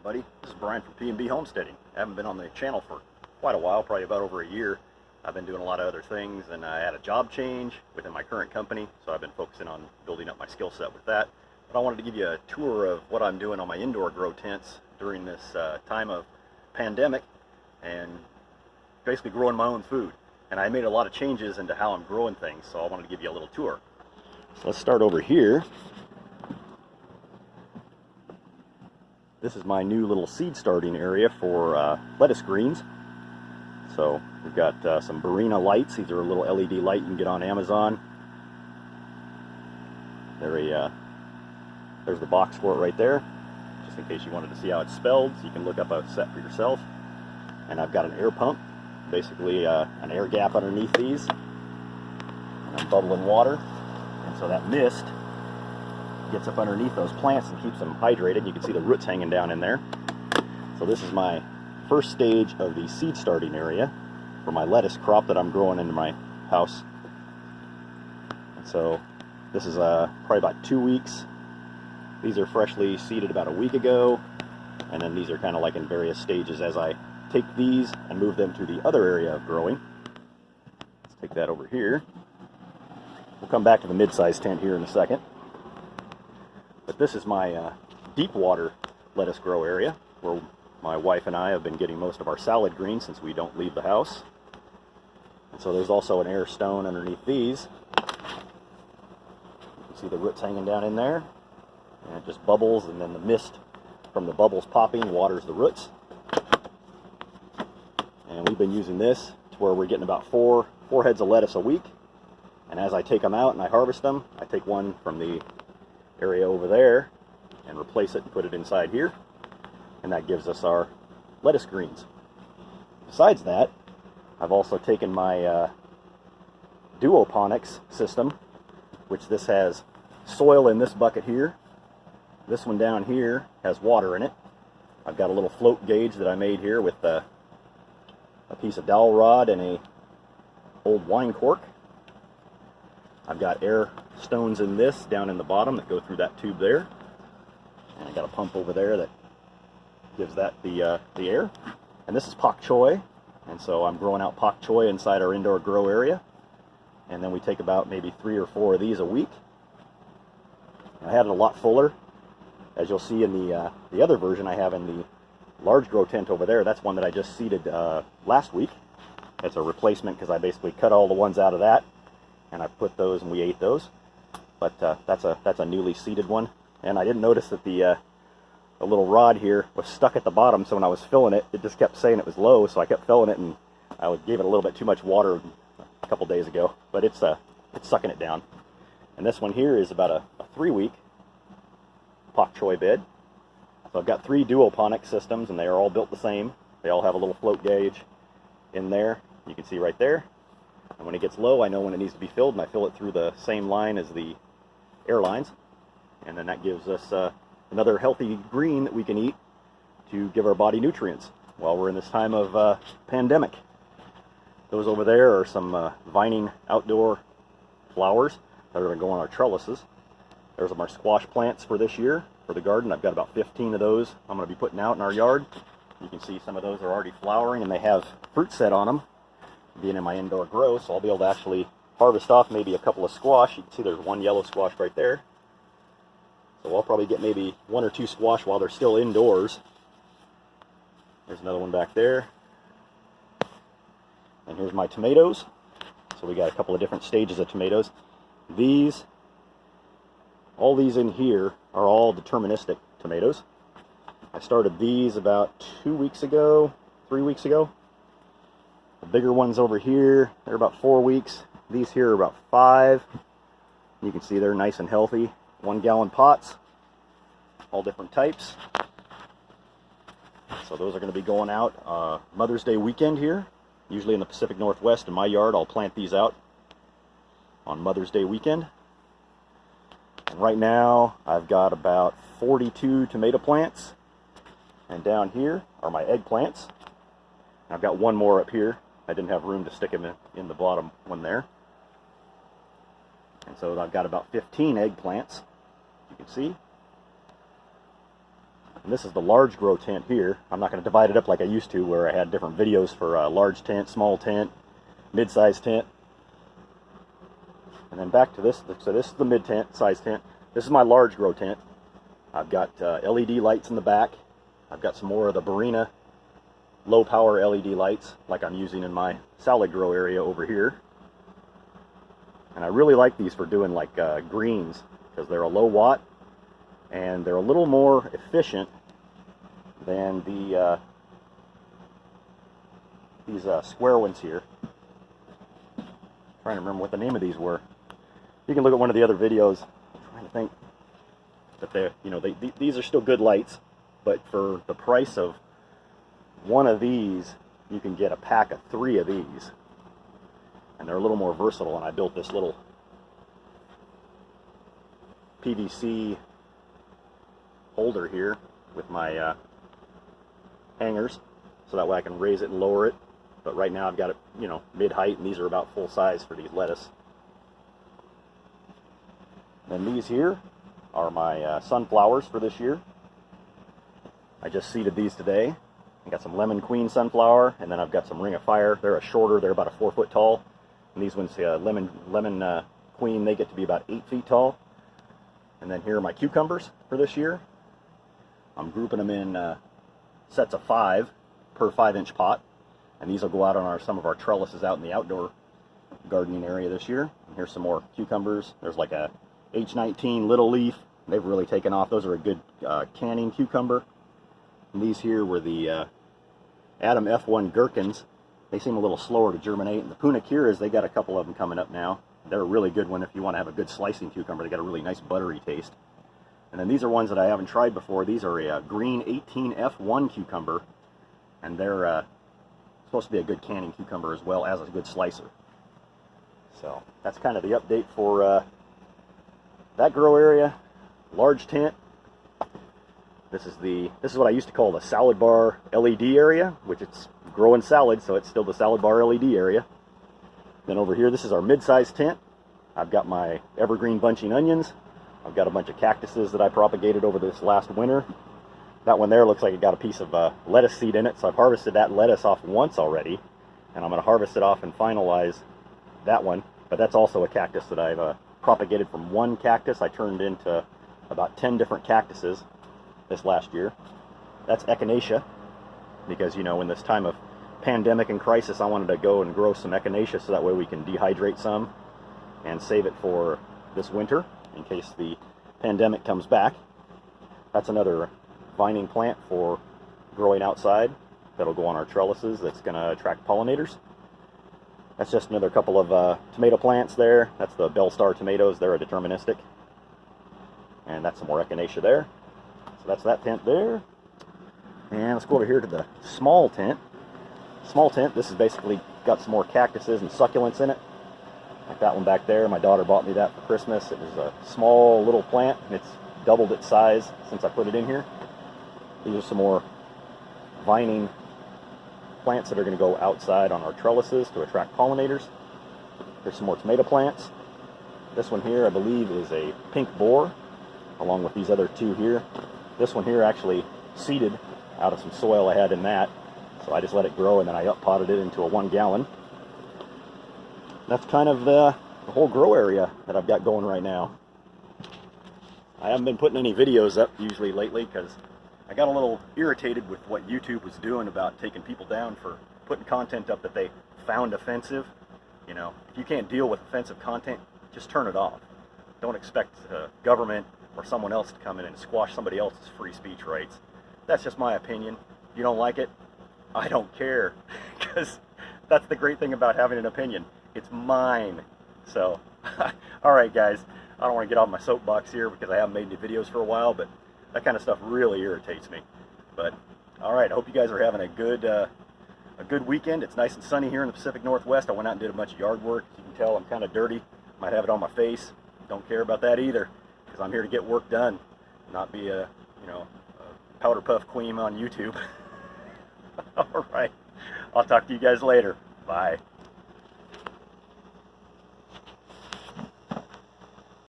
everybody. This is Brian from P&B Homesteading. I haven't been on the channel for quite a while, probably about over a year. I've been doing a lot of other things, and I had a job change within my current company, so I've been focusing on building up my skill set with that. But I wanted to give you a tour of what I'm doing on my indoor grow tents during this time of pandemic, and basically growing my own food. And I made a lot of changes into how I'm growing things, so I wanted to give you a little tour. So let's start over here. This is my new little seed starting area for lettuce greens. So we've got some Barina lights. These are a little LED light you can get on Amazon. There's the box for it right there, just in case you wanted to see how it's spelled, so you can look up how it's set for yourself. And I've got an air pump, basically an air gap underneath these. And I'm bubbling water, and so that mist gets up underneath those plants and keeps them hydrated. You can see the roots hanging down in there. So this is my first stage of the seed starting area for my lettuce crop that I'm growing into my house. And so this is probably about 2 weeks. These are freshly seeded about a week ago, and then these are kind of like in various stages as I take these and move them to the other area of growing. Let's take that over here. We'll come back to the mid-sized tent here in a second. But this is my deep water lettuce grow area, where my wife and I have been getting most of our salad greens since we don't leave the house. And so there's also an air stone underneath these. You can see the roots hanging down in there, and it just bubbles, and then the mist from the bubbles popping waters the roots. And we've been using this to where we're getting about four heads of lettuce a week. And as I take them out and I harvest them, I take one from the area over there and replace it and put it inside here, and that gives us our lettuce greens. Besides that, I've also taken my Duophonics system, which this has soil in this bucket here. This one down here has water in it. I've got a little float gauge that I made here with a piece of dowel rod and a old wine cork. I've got air stones in this down in the bottom that go through that tube there, and I got a pump over there that gives that the air. And this is pak choi, and so I'm growing out pak choi inside our indoor grow area, and then we take about maybe 3 or 4 of these a week. I had it a lot fuller, as you'll see in the other version I have in the large grow tent over there. That's one that I just seeded last week. It's a replacement because I basically cut all the ones out of that, and I put those and we ate those. But that's a newly seeded one, and I didn't notice that the little rod here was stuck at the bottom, so when I was filling it, it just kept saying it was low, so I kept filling it, and I gave it a little bit too much water a couple days ago, but it's sucking it down. And this one here is about a 3-week pak choi bed. So I've got 3 duophonic systems, and they are all built the same. They all have a little float gauge in there, you can see right there. And when it gets low, I know when it needs to be filled, and I fill it through the same line as the air lines. And then that gives us another healthy green that we can eat to give our body nutrients while we're in this time of pandemic. Those over there are some vining outdoor flowers that are going to go on our trellises. There's our squash plants for this year for the garden. I've got about 15 of those I'm going to be putting out in our yard. You can see some of those are already flowering, and they have fruit set on them, being in my indoor grow, so I'll be able to actually harvest off maybe a couple of squash. You can see there's one yellow squash right there. So I'll probably get maybe 1 or 2 squash while they're still indoors. There's another one back there. And here's my tomatoes. So we got a couple of different stages of tomatoes. All these in here are all deterministic tomatoes. I started these about 2 weeks ago, 3 weeks ago. The bigger ones over here, they're about 4 weeks. These here are about 5. You can see they're nice and healthy. 1-gallon pots, all different types. So those are going to be going out Mother's Day weekend here. Usually in the Pacific Northwest in my yard, I'll plant these out on Mother's Day weekend. And right now, I've got about 42 tomato plants. And down here are my eggplants. I've got one more up here. I didn't have room to stick them in the bottom one there. And so I've got about 15 eggplants, you can see. And this is the large grow tent here. I'm not going to divide it up like I used to, where I had different videos for large tent, small tent, mid-sized tent. And then back to this. So this is the mid-size tent. This is my large grow tent. I've got LED lights in the back. I've got some more of the Barina low power LED lights like I'm using in my salad grow area over here. And I really like these for doing like greens, because they're a low watt and they're a little more efficient than the these square ones here. I'm trying to remember what the name of these were. You can look at one of the other videos. I'm trying to think. But they, you know, these are still good lights, but for the price of one of these, you can get a pack of 3 of these, and they're a little more versatile. And I built this little PVC holder here with my hangers, so that way I can raise it and lower it. But right now I've got it, you know, mid-height, and these are about full size for these lettuce. Then these here are my sunflowers for this year. I just seeded these today. I got some Lemon Queen sunflower, and then I've got some Ring of Fire. They're shorter, they're about a 4 foot tall. And these ones, Lemon Queen, they get to be about 8 feet tall. And then here are my cucumbers for this year. I'm grouping them in sets of 5 per 5-inch pot. And these will go out on some of our trellises out in the outdoor gardening area this year. And here's some more cucumbers. There's like a H19 little leaf. They've really taken off. Those are a good canning cucumber. And these here were the Adam F1 gherkins. They seem a little slower to germinate. And the Ponics, they got a couple of them coming up now. They're a really good one if you want to have a good slicing cucumber. They got a really nice buttery taste. And then these are ones that I haven't tried before. These are a green 18F1 cucumber, and they're supposed to be a good canning cucumber as well as a good slicer. So that's kind of the update for that grow area. Large tent. This is what I used to call the salad bar LED area, which it's growing salad, so it's still the salad bar LED area. Then over here, this is our mid-sized tent. I've got my evergreen bunching onions. I've got a bunch of cactuses that I propagated over this last winter. That one there looks like it got a piece of lettuce seed in it, so I've harvested that lettuce off once already, and I'm going to harvest it off and finalize that one. But that's also a cactus that I've propagated from one cactus. I turned into about 10 different cactuses this last year. That's echinacea, because, you know, in this time of pandemic and crisis, I wanted to go and grow some echinacea so that way we can dehydrate some and save it for this winter in case the pandemic comes back. That's another vining plant for growing outside that'll go on our trellises that's going to attract pollinators. That's just another couple of tomato plants there. That's the Bell Star tomatoes. They're a deterministic. And that's some more echinacea there. So that's that tent there. And let's go over here to the small tent. Small tent, this has basically got some more cactuses and succulents in it. Like that one back there. My daughter bought me that for Christmas. It was a small little plant, and it's doubled its size since I put it in here. These are some more vining plants that are going to go outside on our trellises to attract pollinators. There's some more tomato plants. This one here, I believe, is a pink boar, along with these other 2 here. This one here actually seeded out of some soil I had in that. So I just let it grow, and then I up-potted it into a 1 gallon. That's kind of the whole grow area that I've got going right now. I haven't been putting any videos up usually lately because I got a little irritated with what YouTube was doing about taking people down for putting content up that they found offensive. You know, if you can't deal with offensive content, just turn it off. Don't expect the government or someone else to come in and squash somebody else's free speech rights. That's just my opinion. If you don't like it, I don't care, because that's the great thing about having an opinion. It's mine. So, alright guys, I don't want to get off my soapbox here because I haven't made any videos for a while, but that kind of stuff really irritates me. But, alright, I hope you guys are having a good weekend. It's nice and sunny here in the Pacific Northwest. I went out and did a bunch of yard work. As you can tell, I'm kind of dirty. Might have it on my face. Don't care about that either, because I'm here to get work done, not be a, you know, a powder puff queen on YouTube. Alright, I'll talk to you guys later. Bye.